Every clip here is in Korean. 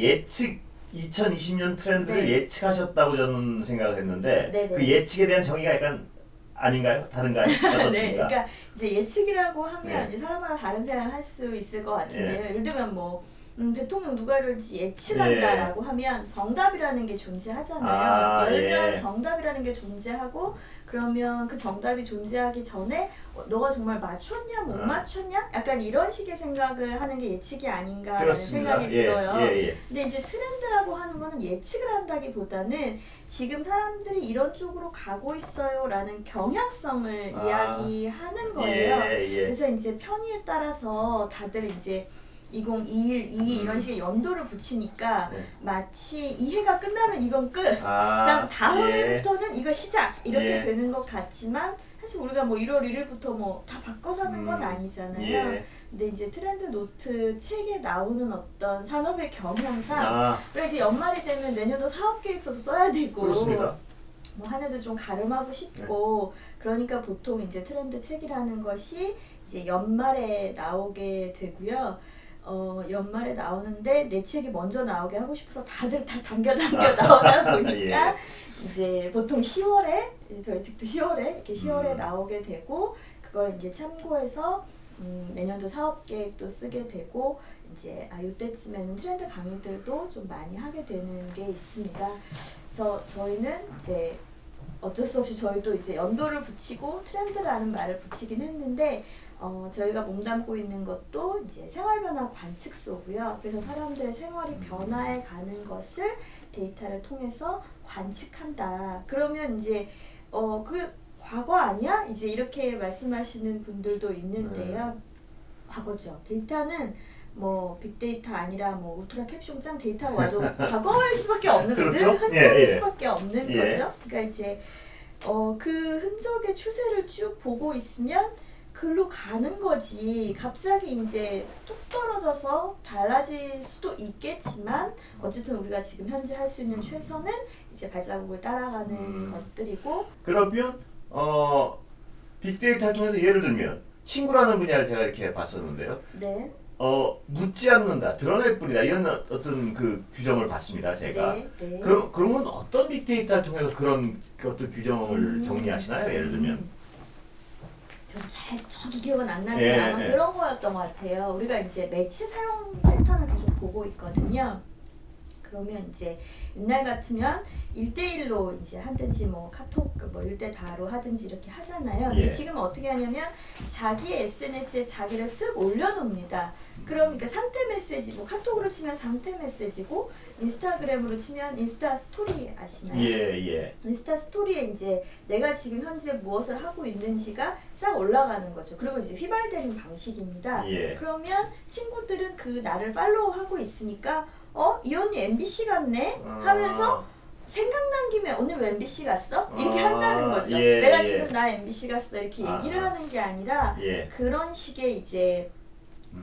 예측 2020년 트렌드를 네. 예측하셨다고 저는 생각을 했는데 네네. 그 예측에 대한 정의가 약간 아닌가요? 다른가요? 어떻습니까? 네, 그러니까 이제 예측이라고 하면 네. 이제 사람마다 다른 생각을 할 수 있을 것 같은데요. 네. 예를 들면 뭐 대통령 누가 될지 예측한다라고 네. 하면 정답이라는 게 존재하잖아요. 아, 열면 예. 정답이라는 게 존재하고 그러면 그 정답이 존재하기 전에 너가 정말 맞췄냐 못 아. 맞췄냐? 약간 이런 식의 생각을 하는 게 예측이 아닌가라는 그렇습니다. 생각이 예, 들어요. 예. 근데 이제 트렌드라고 하는 거는 예측을 한다기보다는 지금 사람들이 이런 쪽으로 가고 있어요라는 경향성을 아. 이야기하는 거예요. 예. 그래서 이제 편의에 따라서 다들 이제 2021, 22 이런 식의 연도를 붙이니까 네. 마치 이 해가 끝나면 이건 끝. 아, 그다음 다음 예. 해부터는 이거 시작 이렇게 예. 되는 것 같지만 사실 우리가 뭐 1월 1일부터 뭐 다 바꿔서 하는 건 아니잖아요. 예. 근데 이제 트렌드 노트 책에 나오는 어떤 산업의 경향상 아, 그리고 이제 연말이 되면 내년도 사업 계획서도 써야 되고 그렇습니다. 뭐 한 해도 좀 가름하고 싶고 그러니까 보통 이제 트렌드 책이라는 것이 이제 연말에 나오게 되고요. 연말에 나오는데 내 책이 먼저 나오게 하고 싶어서 다들 다 당겨 나오다 보니까 예. 이제 보통 10월에 저희 책도 10월에 이렇게 10월에 음. 나오게 되고 그걸 이제 참고해서 내년도 사업 계획도 쓰게 되고 이제 이때쯤에는 트렌드 강의들도 좀 많이 하게 되는 게 있습니다. 그래서 저희는 이제 어쩔 수 없이 저희도 이제 연도를 붙이고 트렌드라는 말을 붙이긴 했는데 저희가 몸담고 있는 것도 이제 생활 변화 관측소고요. 그래서 사람들의 생활이 변화해 가는 것을 데이터를 통해서 관측한다. 그러면 이제 그 과거 아니야? 이제 이렇게 말씀하시는 분들도 있는데요. 과거죠. 데이터는 뭐 빅데이터 아니라 뭐 울트라 캡숑 데이터가 와도 과거일 수밖에 없는 거죠. 그렇죠? 흔적일 예. 수밖에 없는 예. 거죠. 그러니까 이제 그 흔적의 추세를 쭉 보고 있으면 글로 가는 거지. 갑자기 이제 뚝 떨어져서 달라질 수도 있겠지만 어쨌든 우리가 지금 현재 할 수 있는 최선은 이제 발자국을 따라가는 것들이고 그러면 빅데이터를 통해서 예를 들면 친구라는 분야를 제가 이렇게 봤었는데요. 네. 묻지 않는다, 드러낼 뿐이다 이런 어떤 그 규정을 봤습니다, 제가. 네. 그러면 어떤 빅데이터를 통해서 그런 어떤 규정을 정리하시나요? 예를 들면. 저도 잘 정확히 기억은 안 나지만 예, 아마 예. 그런 거였던 것 같아요. 우리가 이제 매체 사용 패턴을 계속 보고 있거든요. 그러면 이제 옛날 같으면 1대1로 이제 하든지 뭐 카톡 뭐 1대 다로 하든지 이렇게 하잖아요. 근데 예. 지금은 어떻게 하냐면 자기 SNS에 자기를 쓱 올려놓습니다. 그러니까 상태 메시지, 뭐 카톡으로 치면 상태 메시지고 인스타그램으로 치면 인스타 스토리 아시나요? 예. 인스타 스토리에 이제 내가 지금 현재 무엇을 하고 있는지가 싹 올라가는 거죠. 그리고 이제 휘발되는 방식입니다. 예. 그러면 친구들은 그 나를 팔로우하고 있으니까 이 언니 MBC 갔네? 아. 하면서 생각난 김에 오늘 왜 MBC 갔어? 이렇게 아, 한다는 거죠. 예, 내가 예. 지금 나 MBC 갔어 이렇게 얘기를 하는 게 아니라 예. 그런 식의 이제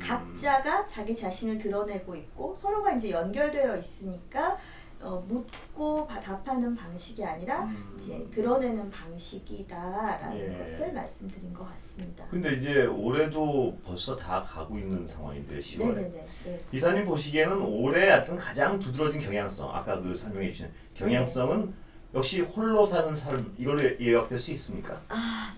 각자가 자기 자신을 드러내고 있고 서로가 이제 연결되어 있으니까 묻고 답하는 방식이 아니라 이제 드러내는 방식이다라는 예. 것을 말씀드린 것 같습니다. 근데 이제 올해도 벌써 다 가고 있는 상황인데 10월에. 네네네. 네. 이사님 보시기에는 올해 하여튼 가장 두드러진 경향성, 아까 그 설명해 주신 경향성은 역시 홀로 사는 삶, 이걸로 요약될 수 있습니까?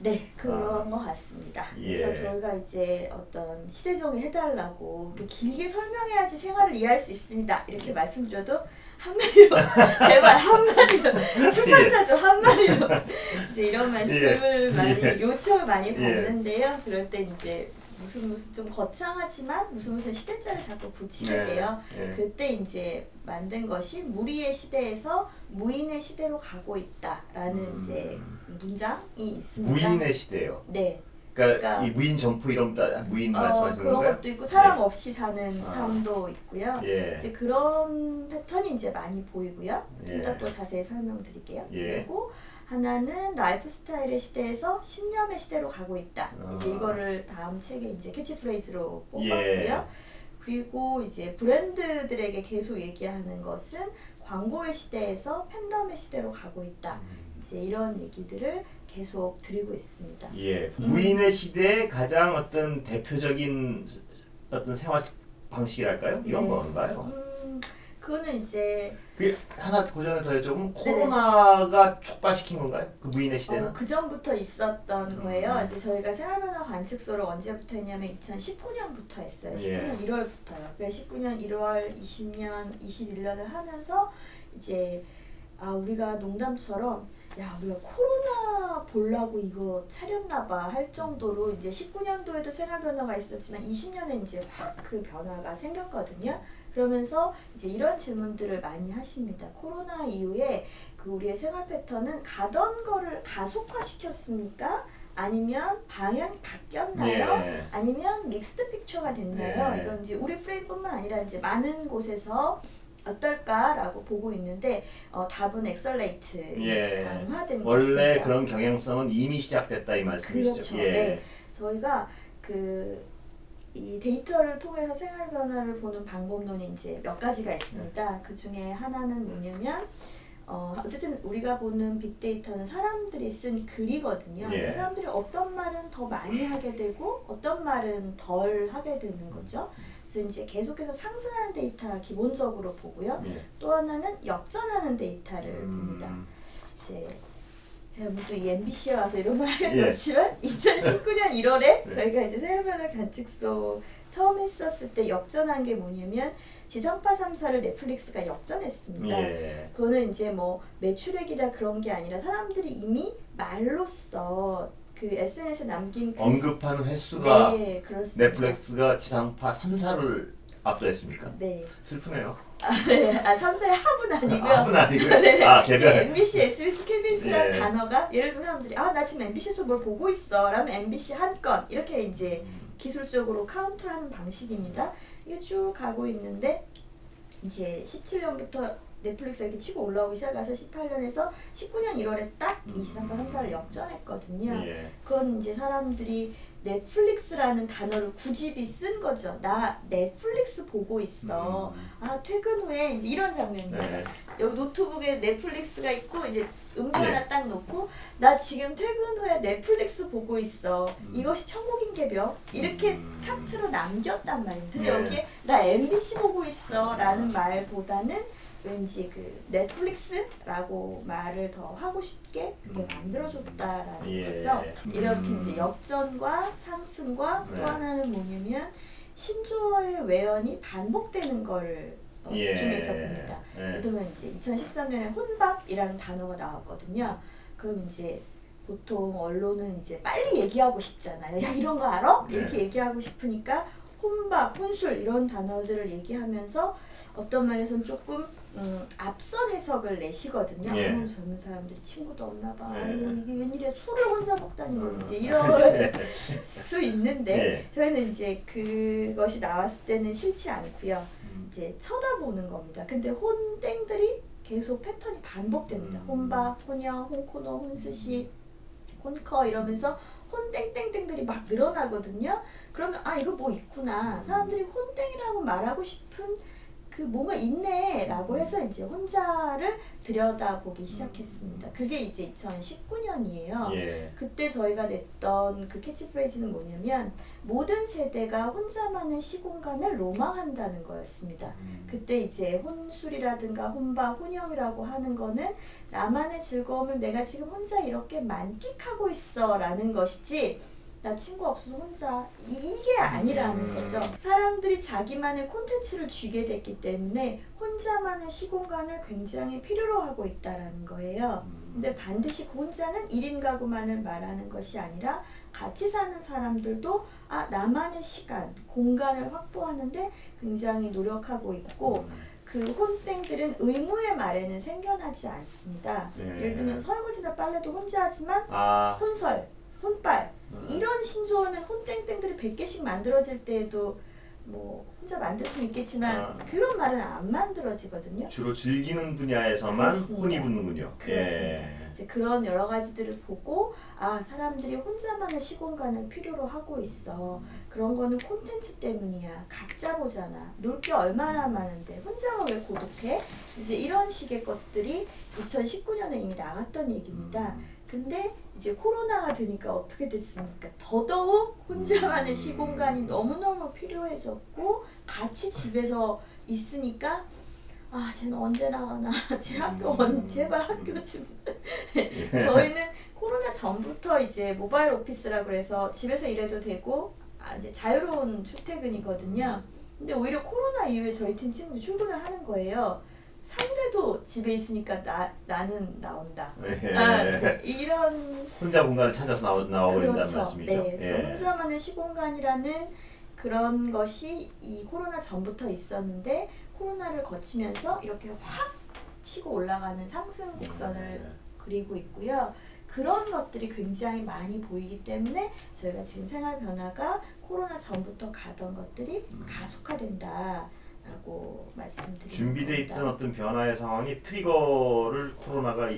네, 그런 것 같습니다. 예. 그래서 저희가 이제 어떤 시대정의 해달라고 이렇게 길게 설명해야지 생활을 이해할 수 있습니다. 이렇게 말씀드려도 한마디로 제발 한마디로 출판사도 한마디로 이제 이런 말씀을 많이 요청을 많이 받는데요. 그럴 때 이제 무슨 좀 거창하지만 무슨 시대자를 자꾸 붙이게 돼요. 그때 이제 만든 것이 무리의 시대에서 무인의 시대로 가고 있다라는 이제 문장이 있습니다. 무인의 시대요. 네. 그러니까 이 무인 점포 이런 무인 말씀하시는 그런 건가요? 것도 있고 사람 없이 사는 삶도 있고요. 예. 이제 그런 패턴이 이제 많이 보이고요. 좀 예. 더 또 자세히 설명드릴게요. 예. 그리고 하나는 라이프 스타일의 시대에서 신념의 시대로 가고 있다. 이제 이거를 다음 책에 이제 캐치프레이즈로 뽑았고요. 예. 그리고 이제 브랜드들에게 계속 얘기하는 것은 광고의 시대에서 팬덤의 시대로 가고 있다. 이제 이런 얘기들을 계속 드리고 있습니다. 예. 무인의 시대의 가장 어떤 대표적인 어떤 생활 방식이랄까요? 이런 네. 건가요? 그건 이거는 이제 그 하나 고전에 더 여쭤보면 코로나가 촉발시킨 건가요? 그 무인의 시대는? 그 전부터 있었던 거예요. 이제 저희가 생활변화 관측소를 언제부터 했냐면 2019년부터 했어요. 19년 1월부터요. 그래서 19년 1월, 20년, 21년을 하면서 이제 우리가 농담처럼 우리가 코로나 보려고 이거 차렸나봐 할 정도로 이제 19년도에도 생활 변화가 있었지만 20년에 이제 확 그 변화가 생겼거든요. 그러면서 이제 이런 질문들을 많이 하십니다. 코로나 이후에 그 우리의 생활 패턴은 가던 거를 가속화시켰습니까? 아니면 방향이 바뀌었나요? 아니면 믹스드 픽처가 됐나요? 이런 이제 우리 프레임뿐만 아니라 이제 많은 곳에서 어떨까라고 보고 있는데 답은 엑셀레이트 강화된 원래 것입니다. 그런 경향성은 이미 시작됐다 이 말씀이시죠? 그렇죠. 네, 저희가 이 데이터를 통해서 생활 변화를 보는 방법론이 이제 몇 가지가 있습니다. 그 중에 하나는 뭐냐면 어쨌든 우리가 보는 빅데이터는 사람들이 쓴 글이거든요. 그러니까 사람들이 어떤 말은 더 많이 하게 되고 어떤 말은 덜 하게 되는 거죠. 그래서 이제 계속해서 상승하는 데이터 기본적으로 보고요. 또 하나는 역전하는 데이터를 봅니다. 이제 제가 또 이 MBC에 와서 이런 말 하긴 그렇지만 2019년 1월에 저희가 이제 생활변화 관측소 처음 했었을 때 역전한 게 뭐냐면 지상파 3사를 넷플릭스가 역전했습니다. 그거는 이제 뭐 매출액이다 그런 게 아니라 사람들이 이미 말로써 그 SNS에 남긴 언급하는 횟수가 그렇습니다. 넷플릭스가 지상파 3사를 압도했습니까? 네. 슬프네요. 3사의 합은 아니고요. 합은 아니고요? 네. 개별. MBC, SBS, KBS라는 단어가 예를 들면 사람들이 나 지금 MBC에서 뭘 보고 있어 라면 MBC 한 건 이렇게 이제 기술적으로 카운트하는 방식입니다. 이게 쭉 가고 있는데 이제 17년부터 넷플릭스가 이렇게 치고 올라오기 시작해서 18년에서 19년 1월에 딱 이 지상파 3사를 역전했거든요. 그건 이제 사람들이 넷플릭스라는 단어를 굳이 쓴 거죠. 나 넷플릭스 보고 있어. 퇴근 후에 이제 이런 장면입니다. 여기 노트북에 넷플릭스가 있고 이제 음료 하나 딱 놓고 나 지금 퇴근 후에 넷플릭스 보고 있어. 이것이 천국인개벽 이렇게 카트로 남겼단 말입니다. 근데 여기에 나 MBC 보고 있어 라는 말보다는 왠지 그 넷플릭스라고 말을 더 하고 싶게 그게 만들어줬다라는 거죠. 이렇게 이제 역전과 상승과 또 하나는 뭐냐면 신조어의 외연이 반복되는 거를 집중해서 봅니다. 예를 들면 이제 2013년에 혼밥이라는 단어가 나왔거든요. 그럼 이제 보통 언론은 이제 빨리 얘기하고 싶잖아요. 야 이런 거 알아? 이렇게 얘기하고 싶으니까 혼밥, 혼술 이런 단어들을 얘기하면서 어떤 면에서는 조금 앞선 해석을 내시거든요. 젊은 사람들이 친구도 없나 봐. 아이고 이게 웬일이야 술을 혼자 먹다니 이제 이럴 수 있는데 저희는 이제 그것이 나왔을 때는 싫지 않고요. 이제 쳐다보는 겁니다. 근데 혼땡들이 계속 패턴이 반복됩니다. 혼밥, 혼영, 혼코노, 혼스시, 혼커 이러면서 혼땡땡땡들이 막 늘어나거든요. 그러면 이거 뭐 있구나. 사람들이 혼땡이라고 말하고 싶은 그 뭔가 있네 라고 해서 이제 혼자를 들여다보기 시작했습니다. 그게 이제 2019년이에요. 그때 저희가 냈던 그 캐치프레이즈는 뭐냐면 모든 세대가 혼자만의 시공간을 로망한다는 거였습니다. 그때 이제 혼술이라든가 혼밥, 혼영이라고 하는 거는 나만의 즐거움을 내가 지금 혼자 이렇게 만끽하고 있어 라는 것이지 나 친구 없어서 혼자 이게 아니라는 거죠. 사람들이 자기만의 콘텐츠를 쥐게 됐기 때문에 혼자만의 시공간을 굉장히 필요로 하고 있다라는 거예요. 근데 반드시 그 혼자는 1인 가구만을 말하는 것이 아니라 같이 사는 사람들도 나만의 시간, 공간을 확보하는데 굉장히 노력하고 있고 그 혼땡들은 의무의 말에는 생겨나지 않습니다. 예를 들면 설거지나 빨래도 혼자 하지만 혼설, 혼빨 이런 신조어는 혼땡땡들이 100개씩 만들어질 때에도 뭐 혼자 만들 수는 있겠지만 그런 말은 안 만들어지거든요. 주로 즐기는 분야에서만 그렇습니다. 혼이 붙는군요. 그렇습니다. 이제 그런 여러 가지들을 보고 사람들이 혼자만의 시공간을 필요로 하고 있어. 그런 거는 콘텐츠 때문이야. 각자 보잖아. 놀 게 얼마나 많은데 혼자만 왜 고독해? 이제 이런 식의 것들이 2019년에 이미 나갔던 얘기입니다. 근데 이제 코로나가 되니까 어떻게 됐습니까? 더더욱 혼자만의 시공간이 너무너무 필요해졌고 같이 집에서 있으니까 쟤는 언제 나가나, 제 학교 제발 학교 좀. 예. 저희는 코로나 전부터 이제 모바일 오피스라 그래서 집에서 일해도 되고 이제 자유로운 출퇴근이거든요. 근데 오히려 코로나 이후에 저희 팀 친구들 출근을 하는 거예요. 상대도 집에 있으니까 나는 나온다. 이런 혼자 공간을 찾아서 나와버린다는 그렇죠. 말씀이죠. 네, 그래서 혼자만의 시공간이라는 그런 것이 이 코로나 전부터 있었는데 코로나를 거치면서 이렇게 확 치고 올라가는 상승 곡선을 그리고 있고요. 그런 것들이 굉장히 많이 보이기 때문에 저희가 지금 생활 변화가 코로나 전부터 가던 것들이 가속화된다라고 말씀드립니다. 준비돼 있던 어떤 변화의 상황이 트리거를 코로나가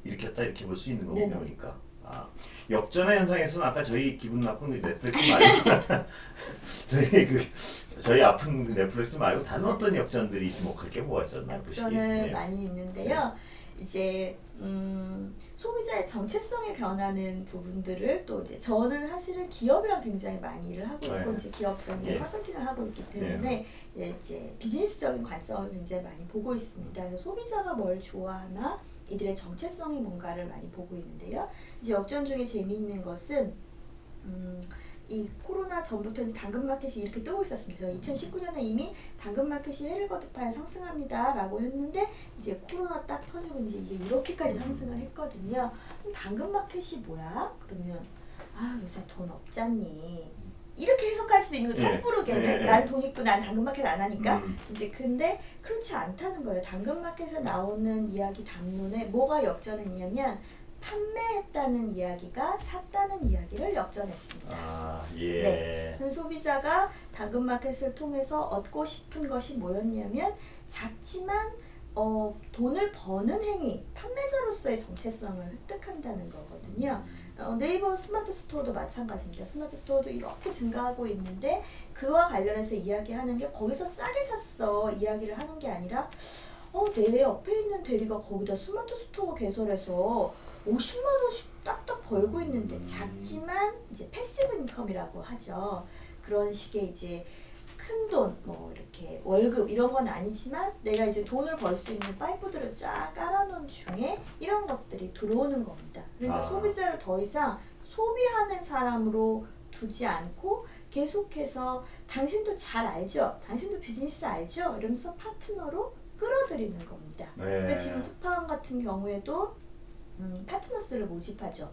일으켰다 이렇게 볼 수 있는 거군요. 네네. 그러니까 역전의 현상에서는 아까 저희 기분 나쁜 그 넷플릭스 말고 저희 아픈 그 넷플릭스 말고 다른 어떤 역전들이 주목할 게 뭐가 있었나요? 역전은 많이 있는데요. 이제 소비자의 정체성에 변하는 부분들을 또 이제 저는 사실은 기업이랑 굉장히 많이 일을 하고 있고 이제 기업들과 컨설팅을 하고 있기 때문에 이제 비즈니스적인 관점을 굉장히 많이 보고 있습니다. 그래서 소비자가 뭘 좋아하나 이들의 정체성이 뭔가를 많이 보고 있는데요. 이제 역전 중에 재미있는 것은 이 코로나 전부터 이제 당근마켓이 이렇게 뜨고 있었습니다. 2019년에 이미 당근마켓이 해를 거듭하여 상승합니다라고 했는데 이제 코로나 딱 터지고 이제 이게 이렇게까지 상승을 했거든요. 그럼 당근마켓이 뭐야? 그러면 요새 돈 없잖니. 이렇게 해석할 수 있는 거 섣부르게 난 돈 있고 난 당근마켓 안 하니까 이제 근데 그렇지 않다는 거예요. 당근마켓에 나오는 이야기 담론에 뭐가 역전했냐면 판매했다는 이야기가 샀다는 이야기를 역전했습니다. 네. 소비자가 당근마켓을 통해서 얻고 싶은 것이 뭐였냐면 작지만 돈을 버는 행위, 판매자로서의 정체성을 획득한다는 거거든요. 네이버 스마트 스토어도 마찬가지입니다. 스마트 스토어도 이렇게 증가하고 있는데 그와 관련해서 이야기하는 게 거기서 싸게 샀어 이야기를 하는 게 아니라 내 옆에 있는 대리가 거기다 스마트 스토어 개설해서 50만 원씩 딱딱 벌고 있는데 작지만 이제 패시브 인컴이라고 하죠. 그런 식의 이제 큰 돈, 뭐 이렇게 월급 이런 건 아니지만 내가 이제 돈을 벌 수 있는 파이프들을 쫙 깔아놓은 중에 이런 것들이 들어오는 겁니다. 그러니까 소비자를 더 이상 소비하는 사람으로 두지 않고 계속해서 당신도 잘 알죠? 당신도 비즈니스 알죠? 이러면서 파트너로 끌어들이는 겁니다. 그러니까 지금 쿠팡 같은 경우에도 파트너스를 모집하죠.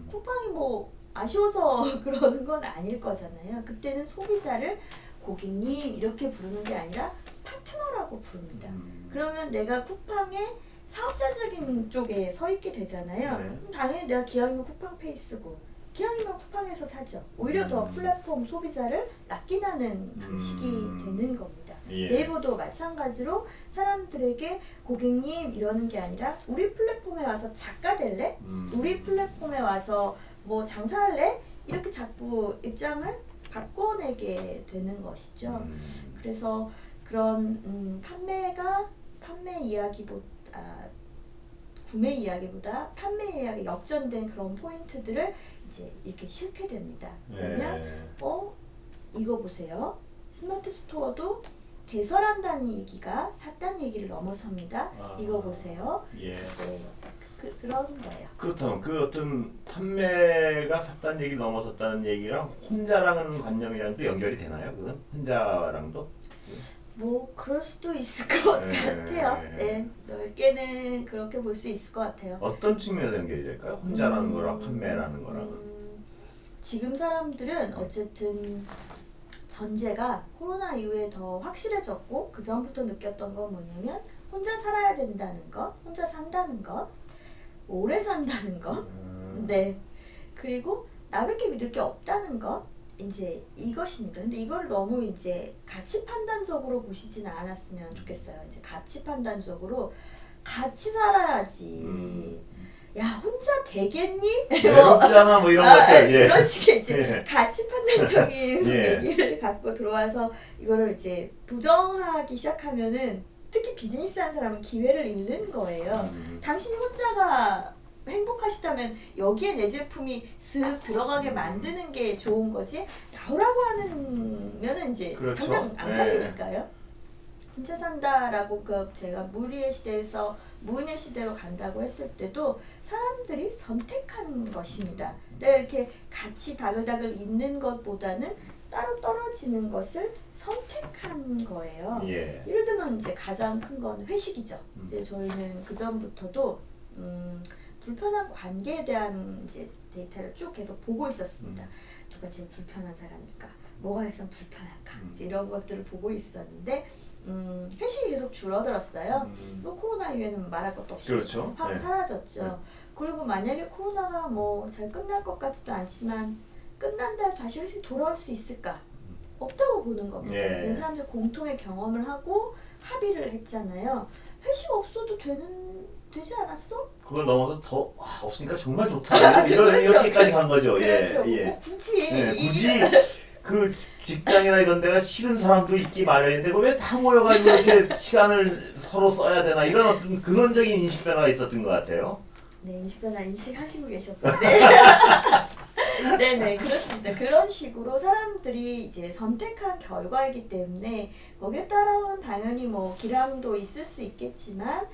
쿠팡이 뭐 아쉬워서 그러는 건 아닐 거잖아요. 그때는 소비자를 고객님 이렇게 부르는 게 아니라 파트너라고 부릅니다. 그러면 내가 쿠팡의 사업자적인 쪽에 서 있게 되잖아요. 그럼 당연히 내가 기왕이면 쿠팡페이 쓰고 기왕이면 쿠팡에서 사죠. 오히려 더 플랫폼 소비자를 낚이는 방식이 되는 겁니다. 네이버도 마찬가지로 사람들에게 고객님 이러는 게 아니라 우리 플랫폼에 와서 작가 될래? 우리 플랫폼에 와서 뭐 장사할래? 이렇게 자꾸 입장을 바꿔내게 되는 것이죠. 그래서 그런 판매 이야기보다 구매 이야기보다 판매 이야기 역전된 그런 포인트들을 이제 이렇게 실게 됩니다. 그러면 이거 보세요. 스마트 스토어도 개설한다는 얘기가 샀다는 얘기를 넘어섭니다. 이거 보세요. 그런 거예요. 그렇다면 그 어떤 판매가 샀다는 얘기를 넘어섰다는 얘기랑 혼자라는 관념이랑도 연결이 되나요? 그건 혼자랑도? 뭐 그럴 수도 있을 것 같아요. 네, 넓게는 그렇게 볼 수 있을 것 같아요. 어떤 측면에서 연결이 될까요? 혼자라는 거랑 판매라는 거랑은? 지금 사람들은 어쨌든 전제가 코로나 이후에 더 확실해졌고 그 전부터 느꼈던 건 뭐냐면 혼자 살아야 된다는 것, 혼자 산다는 것, 오래 산다는 것, 네, 그리고 나밖에 믿을 게 없다는 것, 이제 이것입니다. 근데 이걸 너무 이제 가치 판단적으로 보시지는 않았으면 좋겠어요. 이제 가치 판단적으로 같이 살아야지. 야 혼자 되겠니? 외롭잖아 뭐 이런 것들. 그런 식의 이제 가치 판단적인 얘기를 갖고 들어와서 이거를 이제 부정하기 시작하면은 특히 비즈니스 하는 사람은 기회를 잃는 거예요. 당신이 혼자가 행복하시다면 여기에 내 제품이 슥 들어가게 만드는 게 좋은 거지 나오라고 하면은 이제 당장 안 팔리니까요. 군체 산다라고 그 제가 무리의 시대에서 무인의 시대로 간다고 했을 때도 사람들이 선택한 것입니다. 내가 이렇게 같이 다글다글 있는 것보다는 따로 떨어지는 것을 선택한 거예요. 예. 예를 들면 이제 가장 큰 건 회식이죠. 이제 저희는 그 전부터도 불편한 관계에 대한 이제 데이터를 쭉 계속 보고 있었습니다. 누가 제일 불편한 사람일까? 뭐가 해서 불편할까? 이제 이런 것들을 보고 있었는데 회식이 계속 줄어들었어요. 또 코로나 이후에는 말할 것도 없이 그렇죠. 확 네. 사라졌죠. 네. 그리고 만약에 코로나가 뭐 잘 끝날 것 같지도 않지만 끝난다 해도 다시 회식이 돌아올 수 있을까? 없다고 보는 겁니다. 예. 사람들이 공통의 경험을 하고 합의를 했잖아요. 회식 없어도 되지 않았어? 그걸 넘어서 더 없으니까 정말 좋다. 그렇죠. 이렇게까지 간 거죠. 그렇죠. 예. 예. 뭐 굳이 네, 굳이 그 직장이나 이런 데가 싫은 사람도 있기 마련인데 왜 다 모여가지고 이렇게 시간을 서로 써야 되나 이런 어떤 근원적인 인식 변화가 있었던 것 같아요. 네, 인식변화 인식하시고 계셨던데. 네네, 그렇습니다. 그런 식으로 사람들이 이제 선택한 결과이기 때문에 거기에 따라온 당연히 뭐 기량도 있을 수 있겠지만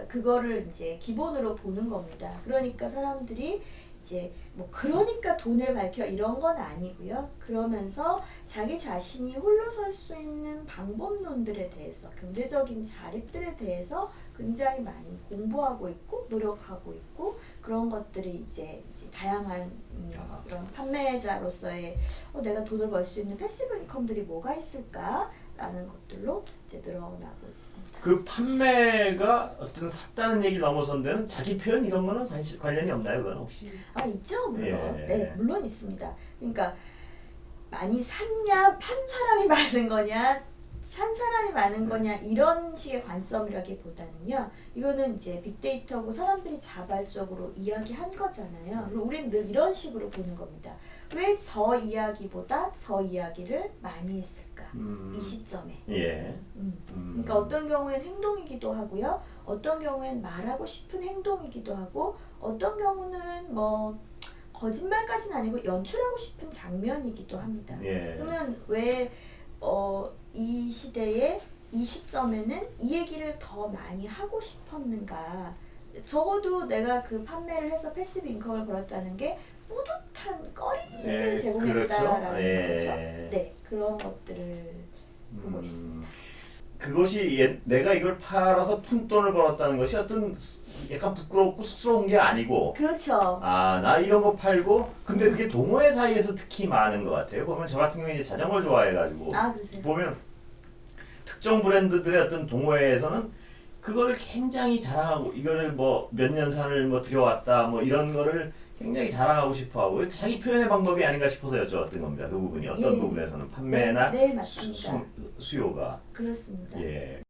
그거를 이제 기본으로 보는 겁니다. 그러니까 사람들이 이제 뭐 그러니까 돈을 밝혀 이런 건 아니고요. 그러면서 자기 자신이 홀로 설 수 있는 방법론들에 대해서 경제적인 자립들에 대해서 굉장히 많이 공부하고 있고 노력하고 있고 그런 것들이 이제 다양한 이런 판매자로서의 내가 돈을 벌 수 있는 패시브 인컴들이 뭐가 있을까라는 것들로 이제 늘어나고 있습니다. 그 판매가 어떤 샀다는 얘기 넘어선 데는 자기 표현 이런 거는 관련이 없나요? 그건 혹시? 아 있죠 물론. 예. 네 물론 있습니다. 그러니까 많이 샀냐 판 사람이 많은 거냐 산 사람이 많은 거냐 이런 식의 관점이라기보다는요 이거는 이제 빅데이터고 사람들이 자발적으로 이야기한 거잖아요. 그리고 우리는 늘 이런 식으로 보는 겁니다. 왜 저 이야기보다 저 이야기를 많이 했을까 이 시점에. 예. 그러니까 어떤 경우엔 행동이기도 하고요 어떤 경우엔 말하고 싶은 행동이기도 하고 어떤 경우는 뭐 거짓말까지는 아니고 연출하고 싶은 장면이기도 합니다. 예. 그러면 왜 이 시대에 이 시점에는 이 얘기를 더 많이 하고 싶었는가? 적어도 내가 그 판매를 해서 패시브 인컴을 벌었다는 게 뿌듯한 꺼리를 예, 제공했다라는 그렇죠. 예. 거죠. 네, 그런 것들을 보고 있습니다. 그것이 내가 이걸 팔아서 푼돈을 벌었다는 것이 어떤 약간 부끄럽고 쑥스러운 게 아니고 그렇죠. 나 이런 거 팔고 근데 그게 동호회 사이에서 특히 많은 것 같아요. 보면 저 같은 경우에 이제 자전거를 좋아해가지고 그러세요? 보면 특정 브랜드들의 어떤 동호회에서는 그거를 굉장히 자랑하고 이거를 뭐 몇 년 산을 뭐 들여왔다 뭐 이런 거를 굉장히 자랑하고 싶어하고 자기 표현의 방법이 아닌가 싶어서 여쭤봤던 겁니다. 그 부분이 어떤 예. 부분에서는 판매나 네, 맞습니다. 수요가 그렇습니다. 예.